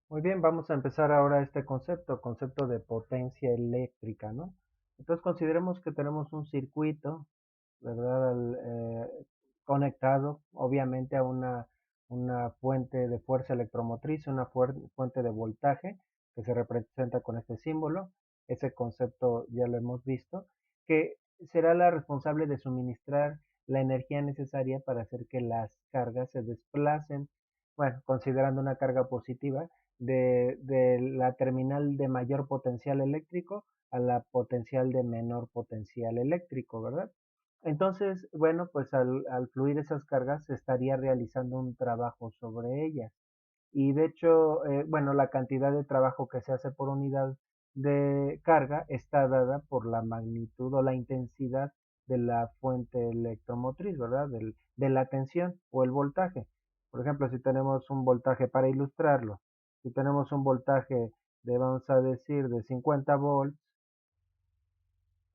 Muy bien, vamos a empezar ahora este concepto de potencia eléctrica, ¿no? Entonces consideremos que tenemos un circuito, ¿verdad? Conectado, obviamente, a una fuente de fuerza electromotriz, una fuente de voltaje, que se representa con este símbolo. Ese concepto ya lo hemos visto, que será la responsable de suministrar la energía necesaria para hacer que las cargas se desplacen, bueno, considerando una carga positiva de la terminal de mayor potencial eléctrico a la potencial de menor potencial eléctrico, ¿verdad? Entonces, bueno, pues al fluir esas cargas se estaría realizando un trabajo sobre ellas. Y de hecho, bueno, la cantidad de trabajo que se hace por unidad de carga está dada por la magnitud o la intensidad de la fuente electromotriz, ¿verdad? De la tensión o el voltaje. Por ejemplo, si tenemos un voltaje, para ilustrarlo, si tenemos un voltaje de, vamos a decir, de 50 volts,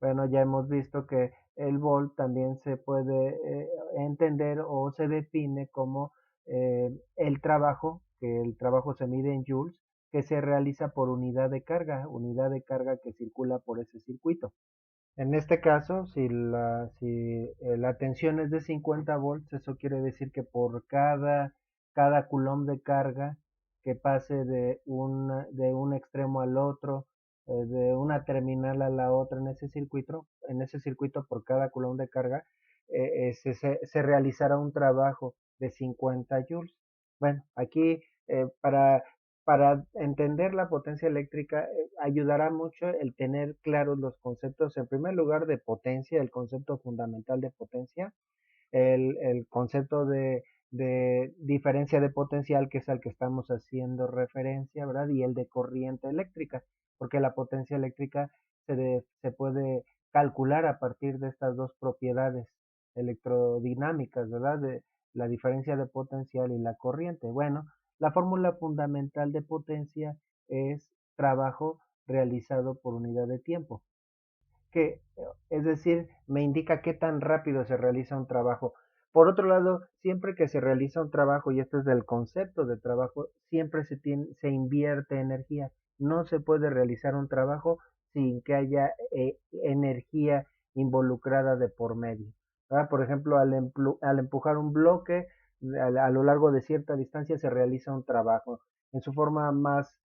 bueno, ya hemos visto que el volt también se puede entender o se define como el trabajo, que el trabajo se mide en joules, que se realiza por unidad de carga que circula por ese circuito. En este caso, si la tensión es de 50 volts, eso quiere decir que por cada coulomb de carga que pase de un extremo al otro, de una terminal a la otra en ese circuito por cada coulomb de carga, se realizará un trabajo de 50 joules. Bueno, aquí para entender la potencia eléctrica ayudará mucho el tener claros los conceptos, en primer lugar, de potencia, el concepto fundamental de potencia, el concepto de diferencia de potencial, que es al que estamos haciendo referencia, ¿verdad? Y el de corriente eléctrica, porque la potencia eléctrica se puede calcular a partir de estas dos propiedades electrodinámicas, ¿verdad? De la diferencia de potencial y la corriente. Bueno, la fórmula fundamental de potencia es trabajo realizado por unidad de tiempo, que es decir, me indica qué tan rápido se realiza un trabajo. Por otro lado, siempre que se realiza un trabajo, y esto es del concepto de trabajo, siempre se invierte energía. No se puede realizar un trabajo sin que haya energía involucrada de por medio, ¿verdad? Por ejemplo, al empujar un bloque a lo largo de cierta distancia se realiza un trabajo. En su forma más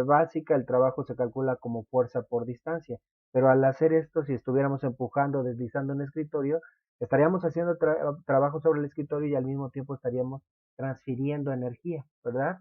básica, el trabajo se calcula como fuerza por distancia, pero al hacer esto, si estuviéramos empujando, deslizando un escritorio, estaríamos haciendo trabajo sobre el escritorio y al mismo tiempo estaríamos transfiriendo energía, ¿verdad?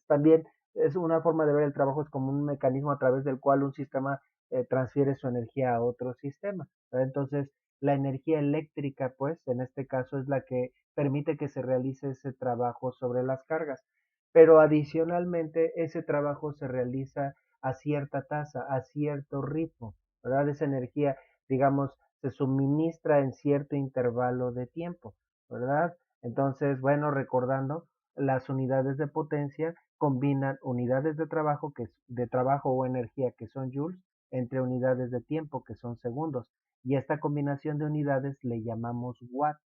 También es una forma de ver el trabajo, es como un mecanismo a través del cual un sistema transfiere su energía a otro sistema, ¿verdad? Entonces, la energía eléctrica, pues, en este caso es la que permite que se realice ese trabajo sobre las cargas. Pero adicionalmente, ese trabajo se realiza a cierta tasa, a cierto ritmo, ¿verdad? Esa energía, digamos, se suministra en cierto intervalo de tiempo, ¿verdad? Entonces, bueno, recordando, las unidades de potencia combinan unidades de trabajo o energía que son joules entre unidades de tiempo que son segundos. Y esta combinación de unidades le llamamos watts,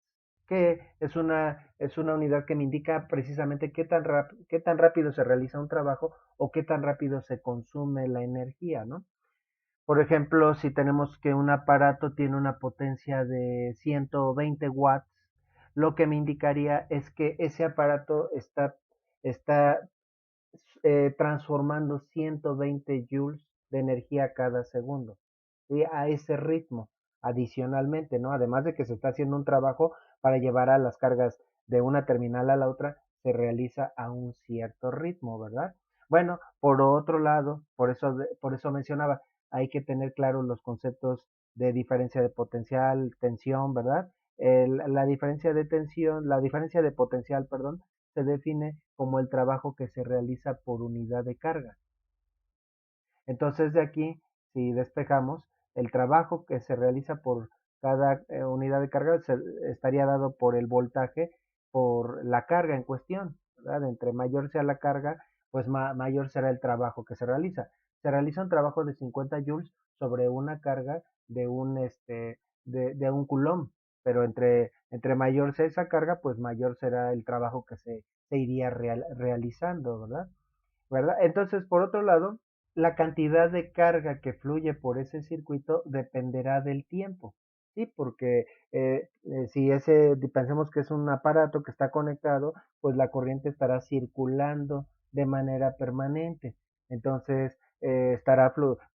que es una unidad que me indica precisamente qué tan rápido se realiza un trabajo o qué tan rápido se consume la energía, ¿no? Por ejemplo, si tenemos que un aparato tiene una potencia de 120 watts, lo que me indicaría es que ese aparato está transformando 120 joules de energía cada segundo. Y a ese ritmo, adicionalmente, ¿no? Además de que se está haciendo un trabajo para llevar a las cargas de una terminal a la otra, se realiza a un cierto ritmo, ¿verdad? Bueno, por otro lado, por eso mencionaba, hay que tener claros los conceptos de diferencia de potencial, tensión, ¿verdad? La diferencia de tensión, la diferencia de potencial, perdón, se define como el trabajo que se realiza por unidad de carga. Entonces de aquí, si despejamos, el trabajo que se realiza por cada unidad de carga estaría dado por el voltaje, por la carga en cuestión, ¿verdad? Entre mayor sea la carga, pues mayor será el trabajo que se realiza. Se realiza un trabajo de 50 joules sobre una carga de un coulomb, pero entre mayor sea esa carga, pues mayor será el trabajo que se iría realizando, ¿verdad? ¿verdad? Entonces, por otro lado, la cantidad de carga que fluye por ese circuito dependerá del tiempo, ¿sí? Porque si pensemos que es un aparato que está conectado, pues la corriente estará circulando de manera permanente. Entonces,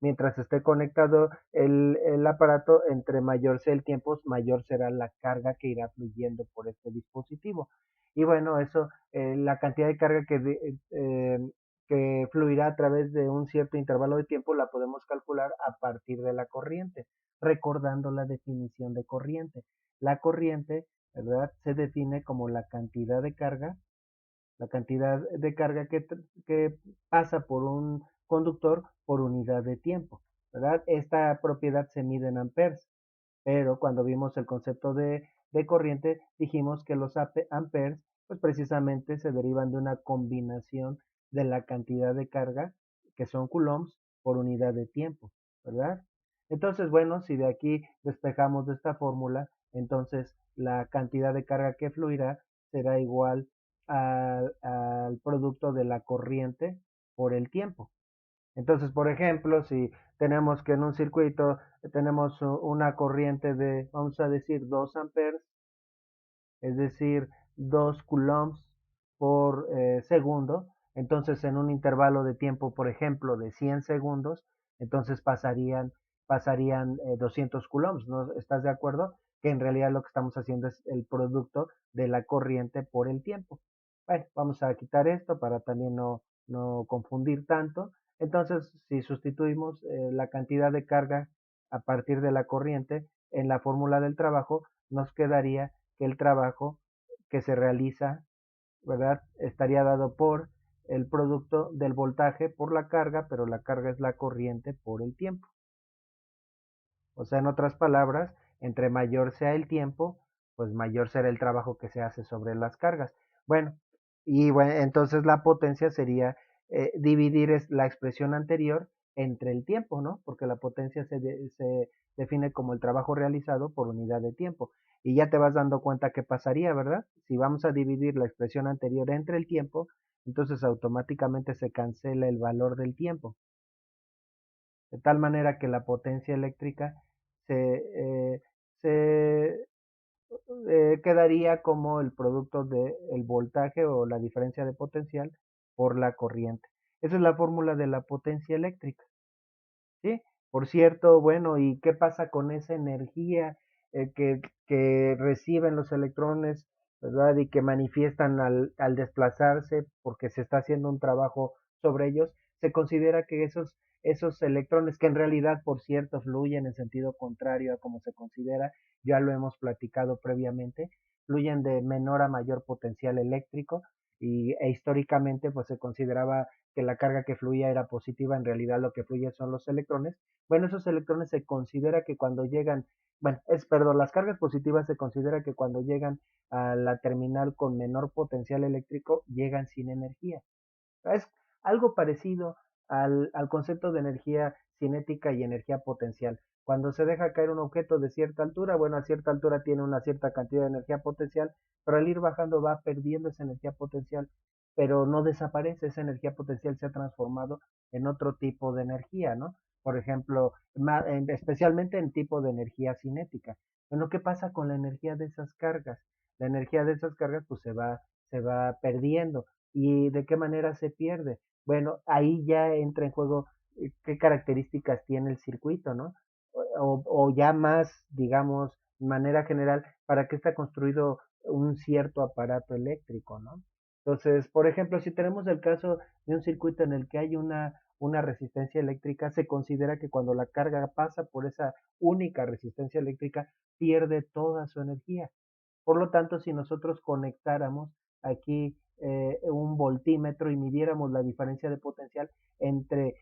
mientras esté conectado el aparato, entre mayor sea el tiempo, mayor será la carga que irá fluyendo por este dispositivo. Y bueno, eso, la cantidad de carga que fluirá a través de un cierto intervalo de tiempo la podemos calcular a partir de la corriente, recordando la definición de corriente. La corriente, ¿verdad? Se define como la cantidad de carga que pasa por un conductor por unidad de tiempo, ¿verdad? Esta propiedad se mide en amperes, pero cuando vimos el concepto de corriente, dijimos que los amperes, pues precisamente se derivan de una combinación de la cantidad de carga, que son coulombs, por unidad de tiempo, ¿verdad? Entonces, bueno, si de aquí despejamos de esta fórmula, entonces la cantidad de carga que fluirá será igual al producto de la corriente por el tiempo. Entonces, por ejemplo, si tenemos que en un circuito tenemos una corriente de, vamos a decir, 2 amperes, es decir, 2 coulombs por segundo, entonces en un intervalo de tiempo, por ejemplo, de 100 segundos, entonces pasarían 200 coulombs, ¿no? ¿Estás de acuerdo? Que en realidad lo que estamos haciendo es el producto de la corriente por el tiempo. Bueno, vamos a quitar esto para también no confundir tanto. Entonces, si sustituimos la cantidad de carga a partir de la corriente en la fórmula del trabajo, nos quedaría que el trabajo que se realiza, ¿verdad? Estaría dado por el producto del voltaje por la carga, pero la carga es la corriente por el tiempo. O sea, en otras palabras, entre mayor sea el tiempo, pues mayor será el trabajo que se hace sobre las cargas. Bueno, y bueno, entonces la potencia sería dividir la expresión anterior entre el tiempo, ¿no? Porque la potencia se define como el trabajo realizado por unidad de tiempo. Y ya te vas dando cuenta qué pasaría, ¿verdad? Si vamos a dividir la expresión anterior entre el tiempo, entonces automáticamente se cancela el valor del tiempo, de tal manera que la potencia eléctrica se, se quedaría como el producto del voltaje o la diferencia de potencial por la corriente. Esa es la fórmula de la potencia eléctrica. ¿Sí? Por cierto, bueno, ¿y qué pasa con esa energía que reciben los electrones, ¿verdad? Y que manifiestan al desplazarse porque se está haciendo un trabajo sobre ellos. Se considera que esos electrones, que en realidad, por cierto, fluyen en sentido contrario a como se considera, ya lo hemos platicado previamente, fluyen de menor a mayor potencial eléctrico e históricamente pues se consideraba que la carga que fluía era positiva, en realidad lo que fluye son los electrones. Bueno, esos electrones se considera que cuando llegan, perdón, las cargas positivas se considera que cuando llegan a la terminal con menor potencial eléctrico, llegan sin energía. Es algo parecido al concepto de energía cinética y energía potencial. Cuando se deja caer un objeto de cierta altura, bueno, a cierta altura tiene una cierta cantidad de energía potencial, pero al ir bajando va perdiendo esa energía potencial, pero no desaparece, esa energía potencial se ha transformado en otro tipo de energía, ¿no? Por ejemplo, especialmente en tipo de energía cinética. Bueno, ¿qué pasa con la energía de esas cargas? La energía de esas cargas pues se va perdiendo. ¿Y de qué manera se pierde? Bueno, ahí ya entra en juego qué características tiene el circuito, ¿no? O ya más, digamos, de manera general, para qué está construido un cierto aparato eléctrico, ¿no? Entonces, por ejemplo, si tenemos el caso de un circuito en el que hay una resistencia eléctrica, se considera que cuando la carga pasa por esa única resistencia eléctrica, pierde toda su energía. Por lo tanto, si nosotros conectáramos aquí un voltímetro y midiéramos la diferencia de potencial entre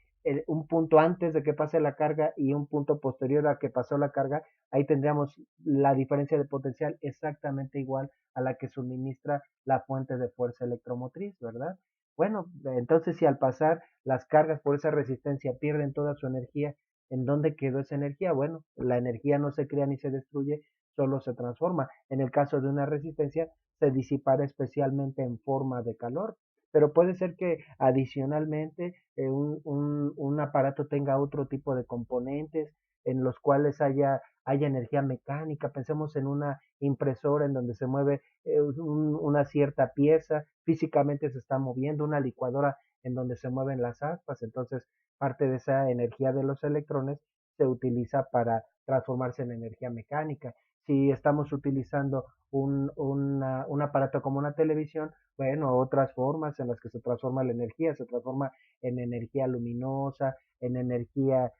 un punto antes de que pase la carga y un punto posterior a que pasó la carga, ahí tendríamos la diferencia de potencial exactamente igual a la que suministra la fuente de fuerza electromotriz, ¿verdad? Bueno, entonces si al pasar las cargas por esa resistencia pierden toda su energía, ¿en dónde quedó esa energía? Bueno, la energía no se crea ni se destruye, solo se transforma. En el caso de una resistencia, se disipará especialmente en forma de calor. pero puede ser que adicionalmente un aparato tenga otro tipo de componentes en los cuales haya energía mecánica. Pensemos en una impresora en donde se mueve una cierta pieza, físicamente se está moviendo, una licuadora en donde se mueven las aspas, entonces parte de esa energía de los electrones se utiliza para transformarse en energía mecánica. Si estamos utilizando un aparato como una televisión, bueno, otras formas en las que se transforma la energía, se transforma en energía luminosa, en energía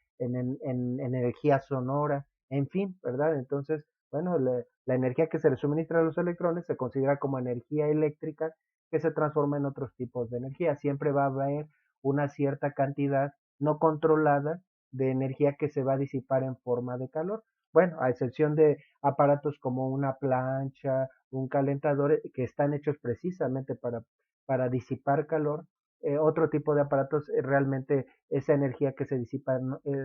sonora, en fin, ¿verdad? Entonces, bueno, la energía que se le suministra a los electrones se considera como energía eléctrica que se transforma en otros tipos de energía. Siempre va a haber una cierta cantidad no controlada de energía que se va a disipar en forma de calor. Bueno, a excepción de aparatos como una plancha, un calentador, que están hechos precisamente para disipar calor. Otro tipo de aparatos, realmente esa energía que se disipa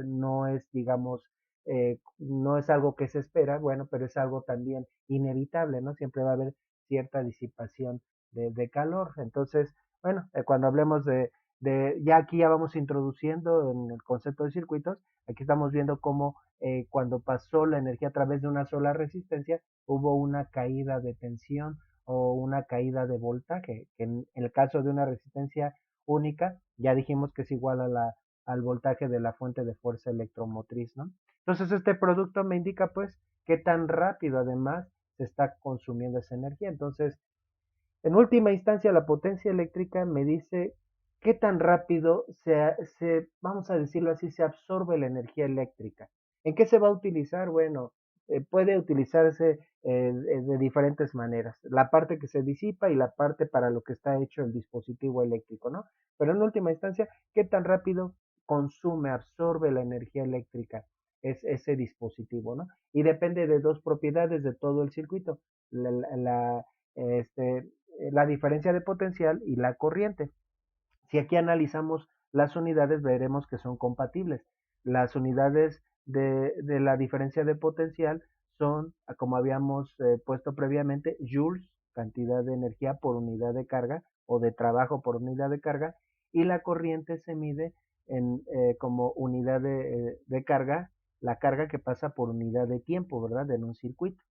no es, digamos, no es algo que se espera, bueno, pero es algo también inevitable, ¿no? Siempre va a haber cierta disipación de calor. Entonces, bueno, cuando hablemos ya aquí ya vamos introduciendo en el concepto de circuitos, aquí estamos viendo cómo cuando pasó la energía a través de una sola resistencia, hubo una caída de tensión o una caída de voltaje, que en el caso de una resistencia única, ya dijimos que es igual al voltaje de la fuente de fuerza electromotriz, ¿no? Entonces este producto me indica pues qué tan rápido además se está consumiendo esa energía. Entonces, en última instancia, la potencia eléctrica me dice qué tan rápido vamos a decirlo así, se absorbe la energía eléctrica. ¿En qué se va a utilizar? Bueno, puede utilizarse de diferentes maneras. La parte que se disipa y la parte para lo que está hecho el dispositivo eléctrico, ¿no? Pero en última instancia, ¿qué tan rápido consume, absorbe la energía eléctrica ese dispositivo, ¿no? Y depende de dos propiedades de todo el circuito. Este, la diferencia de potencial y la corriente. Si aquí analizamos las unidades, veremos que son compatibles. Las unidades de la diferencia de potencial son, como habíamos puesto previamente, joules, cantidad de energía por unidad de carga o de trabajo por unidad de carga, y la corriente se mide como unidad de carga, la carga que pasa por unidad de tiempo, ¿verdad? En un circuito.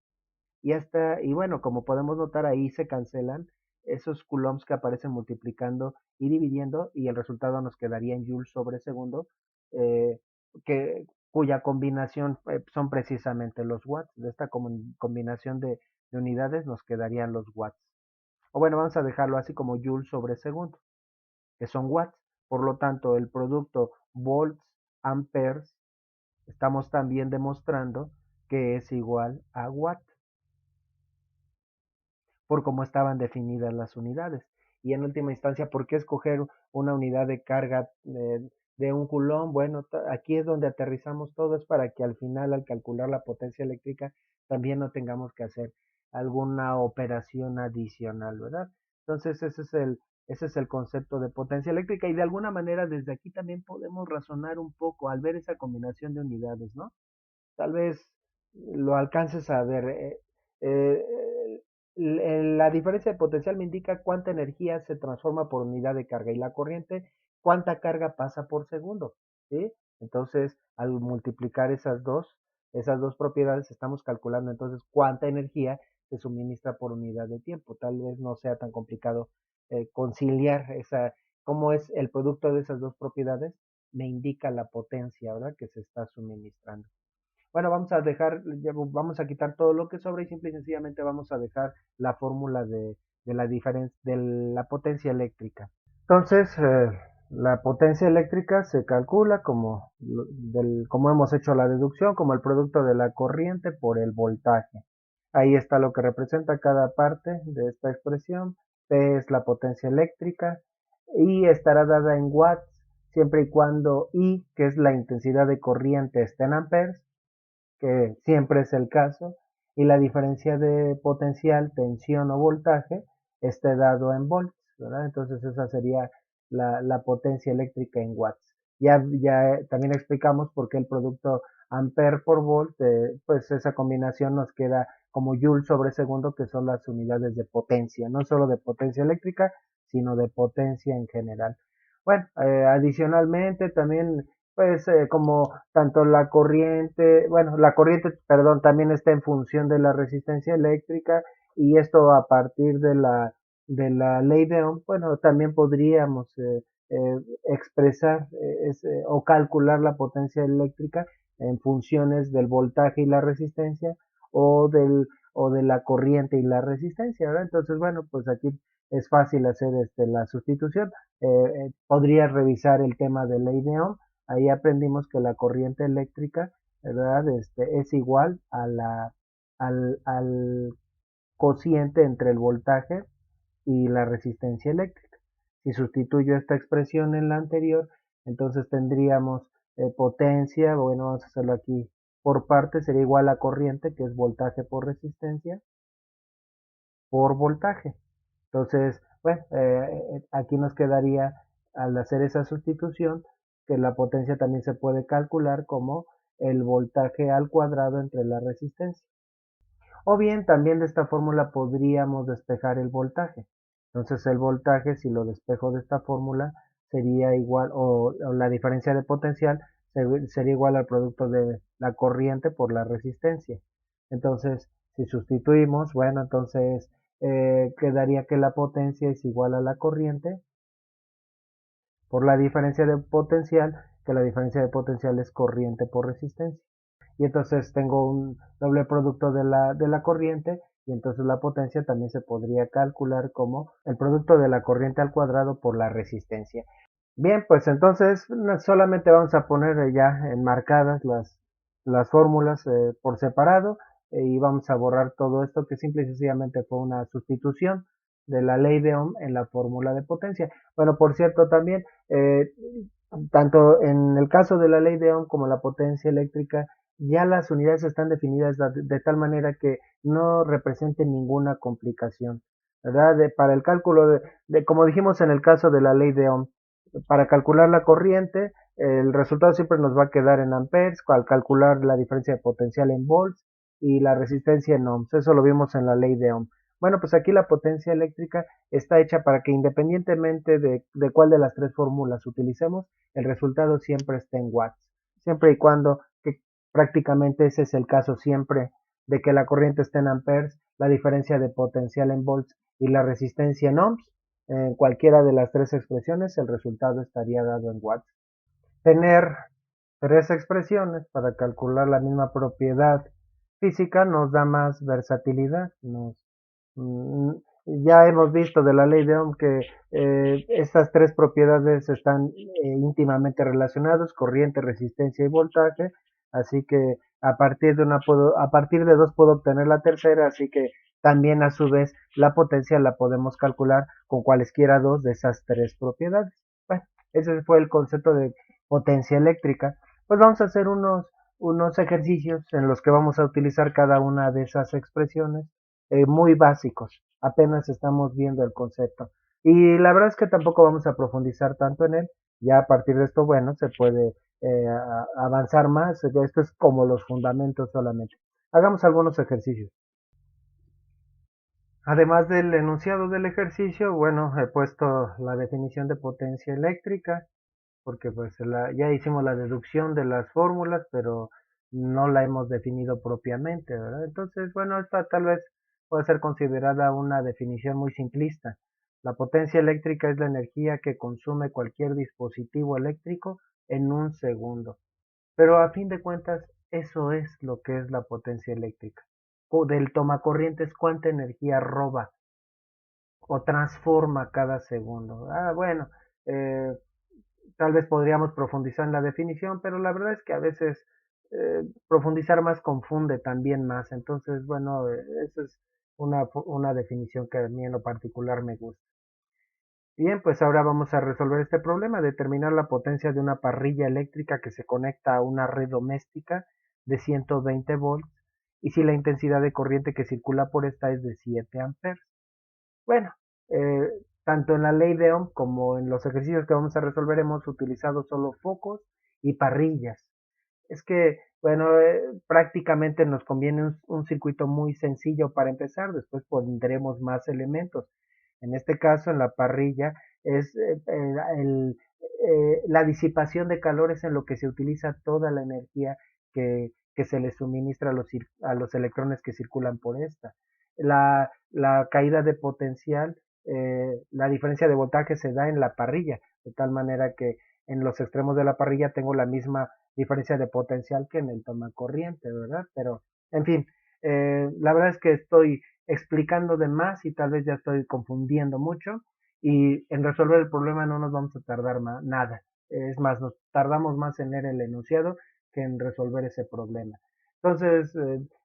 Y bueno, como podemos notar, ahí se cancelan esos coulombs que aparecen multiplicando y dividiendo, y el resultado nos quedaría en joules sobre segundo, eh, cuya combinación son precisamente los watts. De esta combinación de unidades nos quedarían los watts. O bueno, vamos a dejarlo así como joules sobre segundo, que son watts. Por lo tanto, el producto volts, amperes, estamos también demostrando que es igual a watt, por cómo estaban definidas las unidades. Y en última instancia, ¿por qué escoger una unidad de carga de un coulomb? Bueno, aquí es donde aterrizamos todo, es para que al final, al calcular la potencia eléctrica, también no tengamos que hacer alguna operación adicional, ¿verdad? Entonces, ese es el concepto de potencia eléctrica, y de alguna manera desde aquí también podemos razonar un poco al ver esa combinación de unidades, ¿no? Tal vez lo alcances a ver. Eh, la diferencia de potencial me indica cuánta energía se transforma por unidad de carga, y la corriente, cuánta carga pasa por segundo, ¿sí? Entonces, al multiplicar esas dos propiedades, estamos calculando entonces cuánta energía se suministra por unidad de tiempo. Tal vez no sea tan complicado conciliar cómo es el producto de esas dos propiedades, me indica la potencia, ¿verdad?, que se está suministrando. Bueno, vamos a quitar todo lo que sobra y simple y sencillamente vamos a dejar la fórmula de la diferencia de la potencia eléctrica. Entonces, la potencia eléctrica se calcula como hemos hecho la deducción, como el producto de la corriente por el voltaje. Ahí está lo que representa cada parte de esta expresión. P es la potencia eléctrica y estará dada en watts siempre y cuando I, que es la intensidad de corriente, esté en amperes, que siempre es el caso, y la diferencia de potencial, tensión o voltaje esté dado en volts, ¿verdad? Entonces esa sería la potencia eléctrica en watts. Ya también explicamos por qué el producto ampere por volt, pues esa combinación nos queda como Joule sobre segundo, que son las unidades de potencia, no solo de potencia eléctrica, sino de potencia en general. Bueno, adicionalmente también, pues como tanto la corriente, bueno, la corriente, perdón, también está en función de la resistencia eléctrica y esto a partir de la ley de Ohm, bueno, también podríamos expresar o calcular la potencia eléctrica en funciones del voltaje y la resistencia o de la corriente y la resistencia, ¿verdad? Entonces, bueno, pues aquí es fácil hacer la sustitución. Podría revisar el tema de ley de Ohm. Ahí aprendimos que la corriente eléctrica, ¿verdad? Es igual a al cociente entre el voltaje y la resistencia eléctrica. Si sustituyo esta expresión en la anterior, entonces tendríamos potencia, bueno, vamos a hacerlo aquí por parte, sería igual a corriente, que es voltaje por resistencia, por voltaje. Entonces, bueno, aquí nos quedaría al hacer esa sustitución que la potencia también se puede calcular como el voltaje al cuadrado entre la resistencia. O bien también de esta fórmula podríamos despejar el voltaje. Entonces el voltaje, si lo despejo de esta fórmula, sería igual, o la diferencia de potencial sería igual al producto de la corriente por la resistencia. Entonces, si sustituimos, bueno, entonces quedaría que la potencia es igual a la corriente por la diferencia de potencial, que la diferencia de potencial es corriente por resistencia. Y entonces tengo un doble producto de la corriente y entonces la potencia también se podría calcular como el producto de la corriente al cuadrado por la resistencia. Bien, pues entonces solamente vamos a poner ya enmarcadas las fórmulas por separado y vamos a borrar todo esto que simple y sencillamente fue una sustitución de la ley de Ohm en la fórmula de potencia. Bueno, por cierto, también, tanto en el caso de la ley de Ohm como la potencia eléctrica, ya las unidades están definidas de tal manera que no representen ninguna complicación, ¿verdad? Para el cálculo como dijimos en el caso de la ley de Ohm, para calcular la corriente, el resultado siempre nos va a quedar en amperes, al calcular la diferencia de potencial en volts y la resistencia en ohms. Eso lo vimos en la ley de Ohm. Bueno, pues aquí la potencia eléctrica está hecha para que independientemente de cuál de las tres fórmulas utilicemos, el resultado siempre esté en watts. Siempre y cuando, que prácticamente ese es el caso siempre, de que la corriente esté en amperes, la diferencia de potencial en volts y la resistencia en ohms, en cualquiera de las tres expresiones, el resultado estaría dado en watts. Tener tres expresiones para calcular la misma propiedad física nos da más versatilidad. Mm, ya hemos visto de la ley de Ohm que estas tres propiedades están íntimamente relacionadas, corriente, resistencia y voltaje, así que a partir de dos puedo obtener la tercera, así que también a su vez la potencia la podemos calcular con cualesquiera dos de esas tres propiedades. Bueno, ese fue el concepto de potencia eléctrica. Pues vamos a hacer unos ejercicios en los que vamos a utilizar cada una de esas expresiones muy básicos. Apenas estamos viendo el concepto. Y la verdad es que tampoco vamos a profundizar tanto en él. Ya a partir de esto, bueno, se puede avanzar más. Esto es como los fundamentos solamente. Hagamos algunos ejercicios. Además del enunciado del ejercicio, bueno, he puesto la definición de potencia eléctrica, porque pues ya hicimos la deducción de las fórmulas, pero no la hemos definido propiamente, ¿verdad? Entonces, bueno, esta tal vez puede ser considerada una definición muy simplista. La potencia eléctrica es la energía que consume cualquier dispositivo eléctrico en un segundo. Pero a fin de cuentas, eso es lo que es la potencia eléctrica. Del tomacorrientes, ¿cuánta energía roba o transforma cada segundo? Bueno, eh, tal vez podríamos profundizar en la definición, pero la verdad es que a veces profundizar más confunde también más. Entonces, bueno, esa es una definición que a mí en lo particular me gusta. Bien, pues ahora vamos a resolver este problema, determinar la potencia de una parrilla eléctrica que se conecta a una red doméstica de 120 volts y si la intensidad de corriente que circula por esta es de 7 amperes. Bueno, eh, tanto en la ley de Ohm como en los ejercicios que vamos a resolver hemos utilizado solo focos y parrillas. Es que, bueno, prácticamente nos conviene un circuito muy sencillo para empezar, después pondremos más elementos. En este caso, en la parrilla, es la disipación de calor es en lo que se utiliza toda la energía que se le suministra a los electrones que circulan por esta. La caída de potencial, la diferencia de voltaje se da en la parrilla, de tal manera que en los extremos de la parrilla tengo la misma diferencia de potencial que en el toma corriente, ¿verdad? Pero, en fin, la verdad es que estoy explicando de más y tal vez ya estoy confundiendo mucho y en resolver el problema no nos vamos a tardar nada. Es más, nos tardamos más en leer el enunciado que en resolver ese problema. Entonces,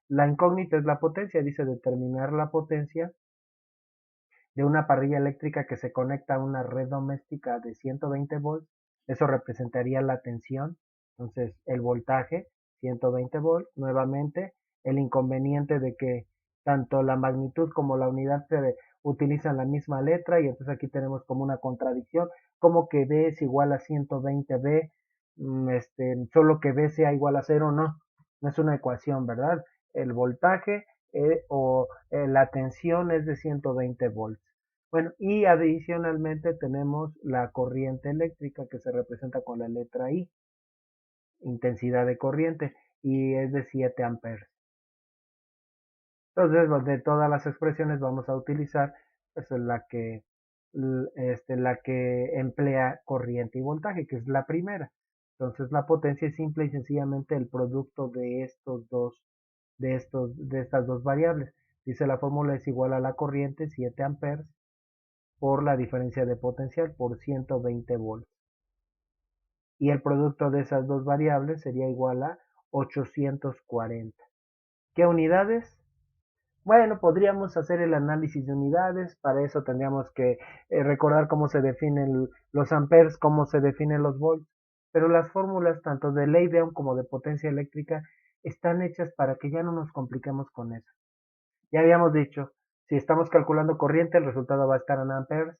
la incógnita es la potencia, dice determinar la potencia de una parrilla eléctrica que se conecta a una red doméstica de 120 volts. Eso representaría la tensión. Entonces, el voltaje, 120 volts, nuevamente, el inconveniente de que tanto la magnitud como la unidad se utilizan la misma letra y entonces aquí tenemos como una contradicción, como que B es igual a 120B, solo que B sea igual a cero, no, no es una ecuación, ¿verdad? El voltaje la tensión es de 120 volts. Bueno, y adicionalmente tenemos la corriente eléctrica que se representa con la letra I, intensidad de corriente, y es de 7 amperes. Entonces, de todas las expresiones vamos a utilizar pues, la que emplea corriente y voltaje, que es la primera. Entonces, la potencia es simple y sencillamente el producto de de estas dos variables. Dice la fórmula es igual a la corriente 7 amperes por la diferencia de potencial por 120 volts. Y el producto de esas dos variables sería igual a 840. ¿Qué unidades? Bueno, podríamos hacer el análisis de unidades, para eso tendríamos que recordar cómo se definen los amperes, cómo se definen los volts, pero las fórmulas tanto de ley de Ohm como de potencia eléctrica están hechas para que ya no nos compliquemos con eso. Ya habíamos dicho, si estamos calculando corriente, el resultado va a estar en amperes.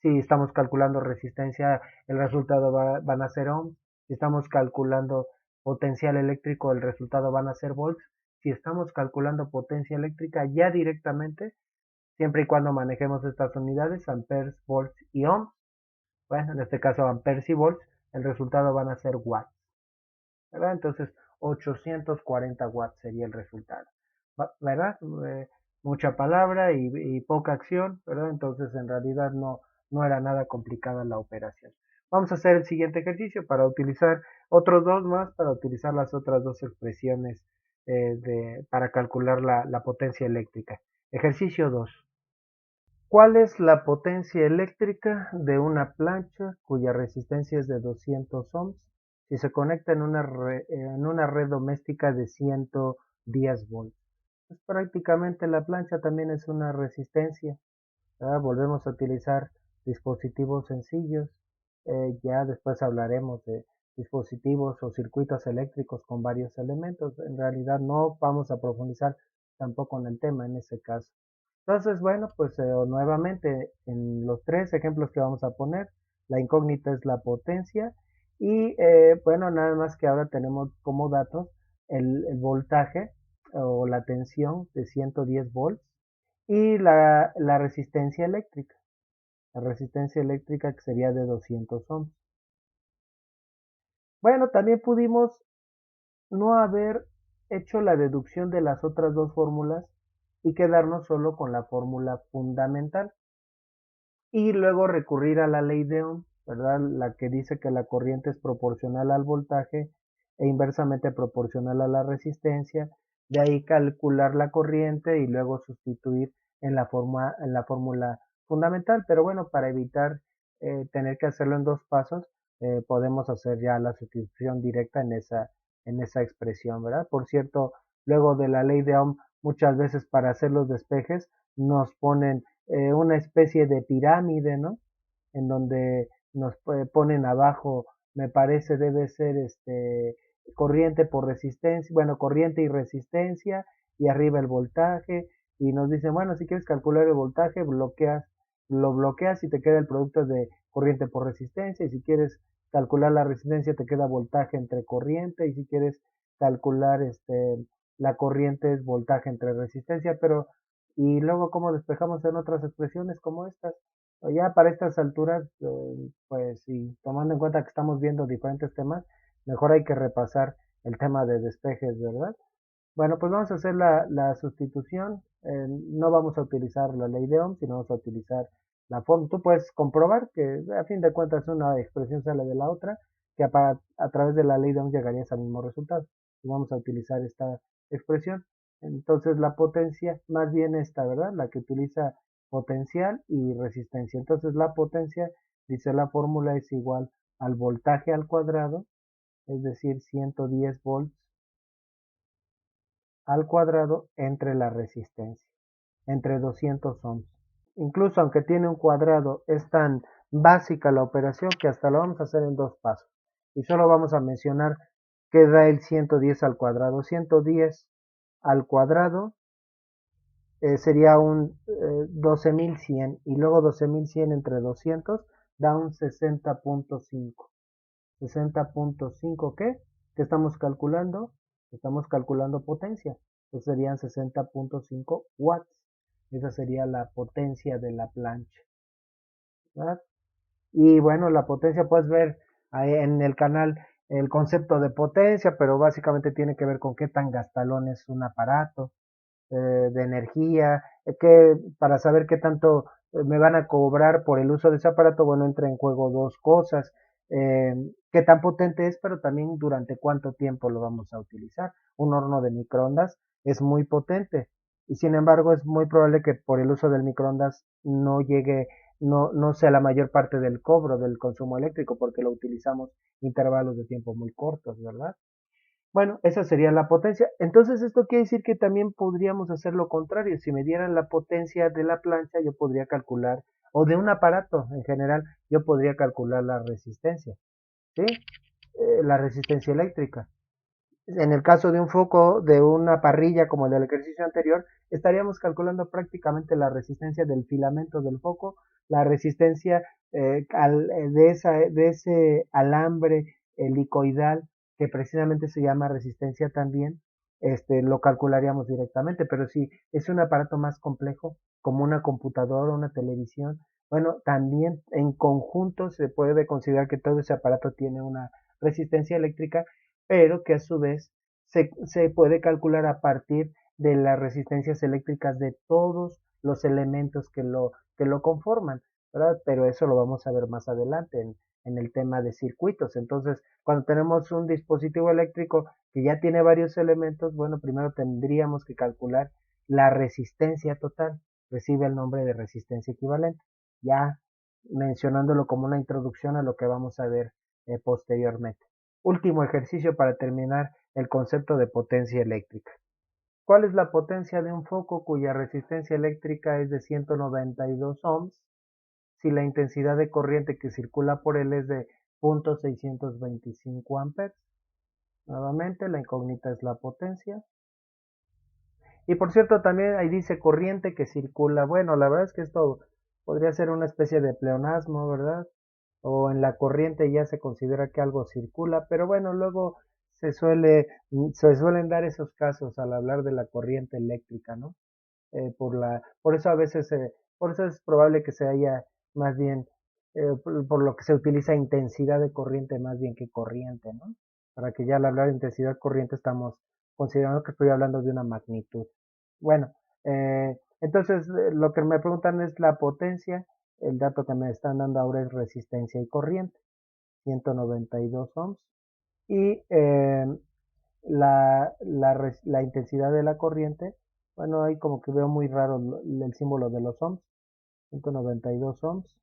Si estamos calculando resistencia, el resultado van a ser ohms. Si estamos calculando potencial eléctrico, el resultado van a ser volts. Si estamos calculando potencia eléctrica, ya directamente, siempre y cuando manejemos estas unidades, amperes, volts y ohms, bueno, en este caso amperes y volts, el resultado van a ser watts, ¿verdad? Entonces, 840 watts sería el resultado, ¿verdad? Mucha palabra y poca acción, ¿verdad? Entonces, en realidad no era nada complicada la operación. Vamos a hacer el siguiente ejercicio para utilizar otros dos más, para utilizar las otras dos expresiones para calcular la potencia eléctrica. Ejercicio 2. ¿Cuál es la potencia eléctrica de una plancha cuya resistencia es de 200 ohms si se conecta en una red doméstica de 110 volts? Pues prácticamente la plancha también es una resistencia, ¿verdad? Volvemos a utilizar dispositivos sencillos. Ya después hablaremos de dispositivos o circuitos eléctricos con varios elementos. En realidad no vamos a profundizar tampoco en el tema en ese caso. Entonces, bueno, pues nuevamente en los tres ejemplos que vamos a poner, la incógnita es la potencia y bueno, nada más que ahora tenemos como datos el voltaje o la tensión de 110 volts y la resistencia eléctrica. La resistencia eléctrica que sería de 200 ohms. Bueno, también pudimos no haber hecho la deducción de las otras dos fórmulas y quedarnos solo con la fórmula fundamental. Y luego recurrir a la ley de Ohm, ¿verdad? La que dice que la corriente es proporcional al voltaje e inversamente proporcional a la resistencia. De ahí calcular la corriente y luego sustituir en la fórmula fundamental. Pero bueno, para evitar tener que hacerlo en dos pasos, podemos hacer ya la sustitución directa en esa expresión, ¿verdad? Por cierto, luego de la ley de Ohm, muchas veces para hacer los despejes nos ponen una especie de pirámide, ¿no? En donde nos ponen abajo, me parece debe ser corriente por resistencia, bueno, corriente y resistencia, y arriba el voltaje, y nos dicen, bueno, si quieres calcular el voltaje, lo bloqueas y te queda el producto de corriente por resistencia, y si quieres calcular la resistencia te queda voltaje entre corriente, y si quieres calcular la corriente es voltaje entre resistencia, pero y luego cómo despejamos en otras expresiones como estas. O ya para estas alturas, pues y tomando en cuenta que estamos viendo diferentes temas, mejor hay que repasar el tema de despejes, ¿verdad? Bueno, pues vamos a hacer la sustitución. No vamos a utilizar la ley de Ohm, sino vamos a utilizar la forma. Tú puedes comprobar que a fin de cuentas una expresión sale de la otra, que a través de la ley de Ohm llegarías al mismo resultado. Y vamos a utilizar esta expresión. Entonces la potencia, más bien esta, ¿verdad? La que utiliza potencial y resistencia. Entonces la potencia, dice la fórmula, es igual al voltaje al cuadrado, es decir, 110 volts al cuadrado entre la resistencia, entre 200 ohms. Incluso aunque tiene un cuadrado, es tan básica la operación que hasta la vamos a hacer en dos pasos. Y solo vamos a mencionar que da el 110 al cuadrado. 110 al cuadrado sería un 12.100 y luego 12.100 entre 200 da un 60.5. 60.5 ¿qué? ¿Qué estamos calculando? Estamos calculando potencia. Entonces serían 60.5 watts. Esa sería la potencia de la plancha, ¿verdad? Y bueno, la potencia puedes ver ahí en el canal el concepto de potencia, pero básicamente tiene que ver con qué tan gastalón es un aparato de energía, que para saber qué tanto me van a cobrar por el uso de ese aparato, bueno, entra en juego dos cosas, qué tan potente es, pero también durante cuánto tiempo lo vamos a utilizar. Un horno de microondas es muy potente y sin embargo es muy probable que por el uso del microondas no llegue, no sea la mayor parte del cobro del consumo eléctrico porque lo utilizamos intervalos de tiempo muy cortos, ¿verdad? Bueno, esa sería la potencia. Entonces esto quiere decir que también podríamos hacer lo contrario. Si me dieran la potencia de la plancha, yo podría calcular, o de un aparato en general, yo podría calcular la resistencia, ¿sí? La resistencia eléctrica. En el caso de un foco, de una parrilla como el del ejercicio anterior, estaríamos calculando prácticamente la resistencia del filamento del foco, la resistencia de ese alambre helicoidal que precisamente se llama resistencia también, lo calcularíamos directamente, pero si es un aparato más complejo, como una computadora o una televisión, bueno, también en conjunto se puede considerar que todo ese aparato tiene una resistencia eléctrica pero que a su vez se puede calcular a partir de las resistencias eléctricas de todos los elementos que lo conforman, ¿verdad? Pero eso lo vamos a ver más adelante en el tema de circuitos. Entonces, cuando tenemos un dispositivo eléctrico que ya tiene varios elementos, bueno, primero tendríamos que calcular la resistencia total, recibe el nombre de resistencia equivalente, ya mencionándolo como una introducción a lo que vamos a ver posteriormente. Último ejercicio para terminar el concepto de potencia eléctrica. ¿Cuál es la potencia de un foco cuya resistencia eléctrica es de 192 ohms si la intensidad de corriente que circula por él es de 0.625 amperes? Nuevamente, la incógnita es la potencia. Y por cierto, también ahí dice corriente que circula. Bueno, la verdad es que esto podría ser una especie de pleonasmo, ¿verdad? O en la corriente ya se considera que algo circula, pero bueno, luego se suelen dar esos casos al hablar de la corriente eléctrica, ¿no? Por eso a veces, por eso es probable que se haya más bien, por lo que se utiliza intensidad de corriente más bien que corriente, ¿no? Para que ya al hablar de intensidad corriente estamos considerando que estoy hablando de una magnitud. Bueno, entonces lo que me preguntan es la potencia, el dato que me están dando ahora es resistencia y corriente, 192 ohms, y la intensidad de la corriente, bueno, ahí como que veo muy raro el símbolo de los ohms, 192 ohms,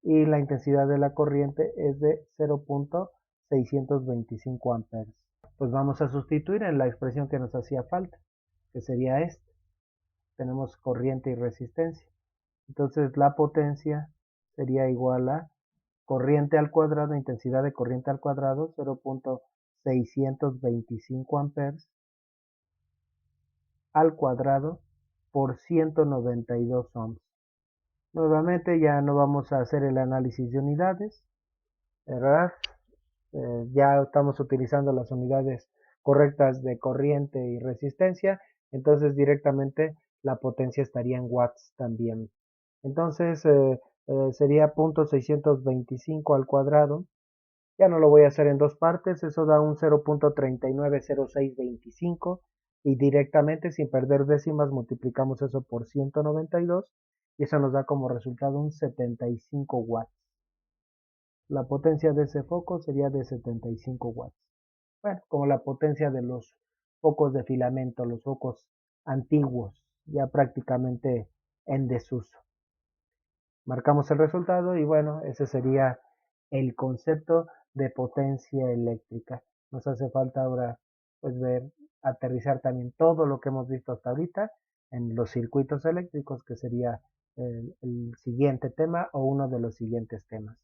y la intensidad de la corriente es de 0.625 amperes. Pues vamos a sustituir en la expresión que nos hacía falta, que sería esta. Tenemos corriente y resistencia. Entonces la potencia sería igual a corriente al cuadrado, intensidad de corriente al cuadrado, 0.625 amperes al cuadrado por 192 ohms. Nuevamente ya no vamos a hacer el análisis de unidades, ¿verdad? ya estamos utilizando las unidades correctas de corriente y resistencia, entonces directamente la potencia estaría en watts también. Entonces sería 0.625 al cuadrado. Ya no lo voy a hacer en dos partes, eso da un 0.390625 y directamente sin perder décimas multiplicamos eso por 192 y eso nos da como resultado un 75 watts. La potencia de ese foco sería de 75 watts. Bueno, como la potencia de los focos de filamento, los focos antiguos, ya prácticamente en desuso. Marcamos el resultado y bueno, ese sería el concepto de potencia eléctrica. Nos hace falta ahora pues ver, aterrizar también todo lo que hemos visto hasta ahorita en los circuitos eléctricos, que sería el siguiente tema o uno de los siguientes temas.